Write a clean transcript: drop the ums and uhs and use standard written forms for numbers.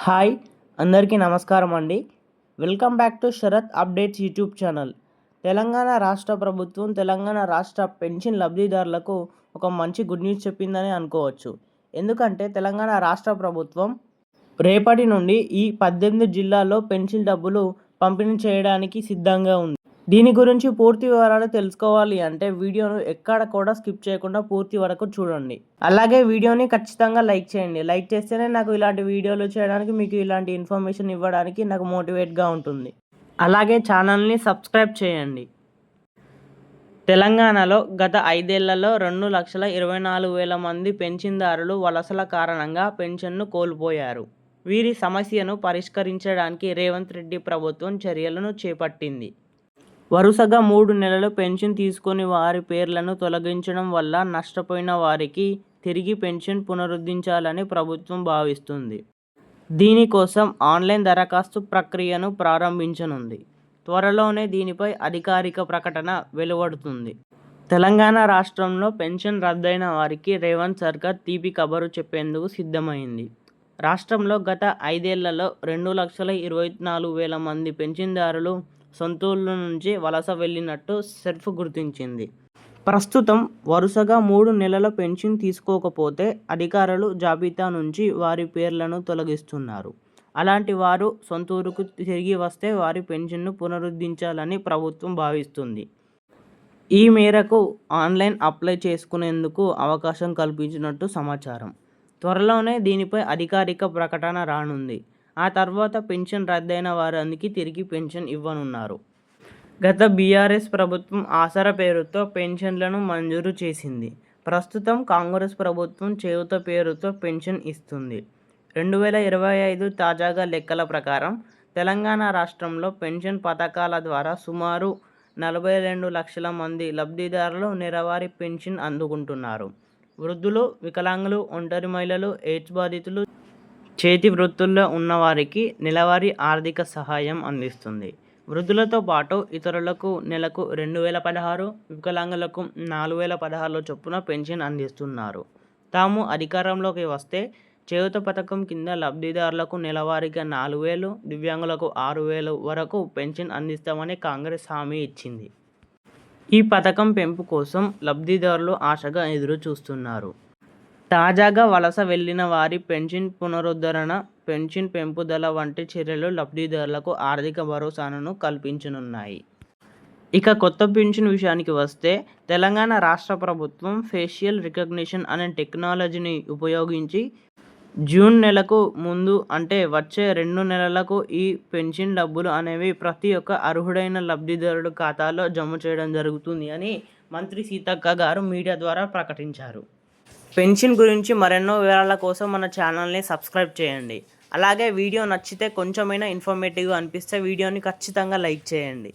Hi అందరికీ నమస్కారం అండి. Welcome back to Sarath updates YouTube channel. Telangana రాష్ట్ర ప్రభుత్వం తెలంగాణ రాష్ట్ర పెన్షన్ లబ్ధిదారులకు ఒక మంచి గుడ్ న్యూస్ చెప్పిందని అనుకోవచ్చు. ఎందుకంటే తెలంగాణ రాష్ట్ర ప్రభుత్వం రేపటి నుండి ఈ 18 జిల్లాల్లో పెన్షన్ డబ్బులు పంపిణీ చేయడానికి సిద్ధంగా ఉంది. దీని గురించి పూర్తి వివరాలు తెలుసుకోవాలి అంటే వీడియోను ఎక్కడ కూడా స్కిప్ చేయకుండా పూర్తి వరకు చూడండి. అలాగే వీడియోని ఖచ్చితంగా లైక్ చేయండి. లైక్ చేస్తేనే నాకు ఇలాంటి వీడియోలు చేయడానికి, మీకు ఇలాంటి ఇన్ఫర్మేషన్ ఇవ్వడానికి నాకు మోటివేట్గా ఉంటుంది. అలాగే ఛానల్ని సబ్స్క్రైబ్ చేయండి. తెలంగాణలో గత 5 ఏళ్లలో 2,24,000 మంది పెన్షన్దారులు వలసల కారణంగా పెన్షన్ను కోల్పోయారు. వీరి సమస్యను పరిష్కరించడానికి రేవంత్ రెడ్డి ప్రభుత్వం చర్యలను చేపట్టింది. వరుసగా 3 నెలలు పెన్షన్ తీసుకొని వారి పేర్లను తొలగించడం వల్ల నష్టపోయిన వారికి తిరిగి పెన్షన్ పునరుద్ధరించాలని ప్రభుత్వం భావిస్తుంది. దీనికోసం ఆన్లైన్ దరఖాస్తు ప్రక్రియను ప్రారంభించనుంది. త్వరలోనే దీనిపై అధికారిక ప్రకటన వెలువడుతుంది. తెలంగాణ రాష్ట్రంలో పెన్షన్ రద్దయిన వారికి రేవంత్ సర్కార్ తీపి కబురు చెప్పేందుకు సిద్ధమైంది. రాష్ట్రంలో గత 5 ఏళ్లలో 2,24,000 మంది పెన్షన్దారులు సొంతూళ్ల నుంచి వలస వెళ్లినట్టు సెర్ప్ గుర్తించింది. ప్రస్తుతం వరుసగా 3 నెలల పెన్షన్ తీసుకోకపోతే అధికారులు జాబితా నుంచి వారి పేర్లను తొలగిస్తున్నారు. అలాంటి వారు సొంతూరుకు తిరిగి వస్తే వారి పెన్షన్ను పునరుద్ధరించాలని ప్రభుత్వం భావిస్తుంది. ఈ మేరకు ఆన్లైన్ అప్లై చేసుకునేందుకు అవకాశం కల్పించినట్టు సమాచారం. త్వరలోనే దీనిపై అధికారిక ప్రకటన రానుంది. ఆ తర్వాత పెన్షన్ రద్దయిన వారందరికీ తిరిగి పెన్షన్ ఇవ్వనున్నారు. గత బీఆర్ఎస్ ప్రభుత్వం ఆసరా పేరుతో పెన్షన్లను మంజూరు చేసింది. ప్రస్తుతం కాంగ్రెస్ ప్రభుత్వం చేయూత పేరుతో పెన్షన్ ఇస్తుంది. 2025 తాజాగా లెక్కల ప్రకారం తెలంగాణ రాష్ట్రంలో పెన్షన్ పథకాల ద్వారా సుమారు 42 లక్షల మంది లబ్ధిదారులు నెలవారీ పెన్షన్ అందుకుంటున్నారు. వృద్ధులు, వికలాంగులు, ఒంటరి మహిళలు, ఎయిడ్స్ బాధితులు, చేతి వృత్తుల్లో ఉన్నవారికి నెలవారీ ఆర్థిక సహాయం అందిస్తుంది. వృద్ధులతో పాటు ఇతరులకు నెలకు 2,016, వికలాంగులకు 4,016 చొప్పున పెన్షన్ అందిస్తున్నారు. తాము అధికారంలోకి వస్తే చేయూత పథకం కింద లబ్ధిదారులకు నెలవారీగా 4,000, దివ్యాంగులకు 6,000 వరకు పెన్షన్ అందిస్తామని కాంగ్రెస్ హామీ ఇచ్చింది. ఈ పథకం పెంపు కోసం లబ్ధిదారులు ఆశగా ఎదురు చూస్తున్నారు. తాజాగా వలస వెళ్లిన వారి పెన్షన్ పునరుద్ధరణ, పెన్షన్ పెంపుదల వంటి చర్యలు లబ్ధిదారులకు ఆర్థిక భరోసాను కల్పించనున్నాయి. ఇక కొత్త పెన్షన్ విషయానికి వస్తే తెలంగాణ రాష్ట్ర ప్రభుత్వం ఫేషియల్ రికగ్నిషన్ అనే టెక్నాలజీని ఉపయోగించి జూన్ నెలకు ముందు అంటే వచ్చే 2 నెలలకు ఈ పెన్షన్ డబ్బులు అనేవి ప్రతి ఒక్క అర్హుడైన లబ్ధిదారుడు ఖాతాలో జమ చేయడం జరుగుతుంది అని మంత్రి సీతక్క గారు మీడియా ద్వారా ప్రకటించారు. పెన్షన్ గురించి మరెన్నో వివరాల కోసం మన ఛానల్ని సబ్స్క్రైబ్ చేయండి. అలాగే వీడియో నచ్చితే కొంచెమైనా ఇన్ఫర్మేటివ్గా అనిపిస్తే వీడియోని ఖచ్చితంగా లైక్ చేయండి.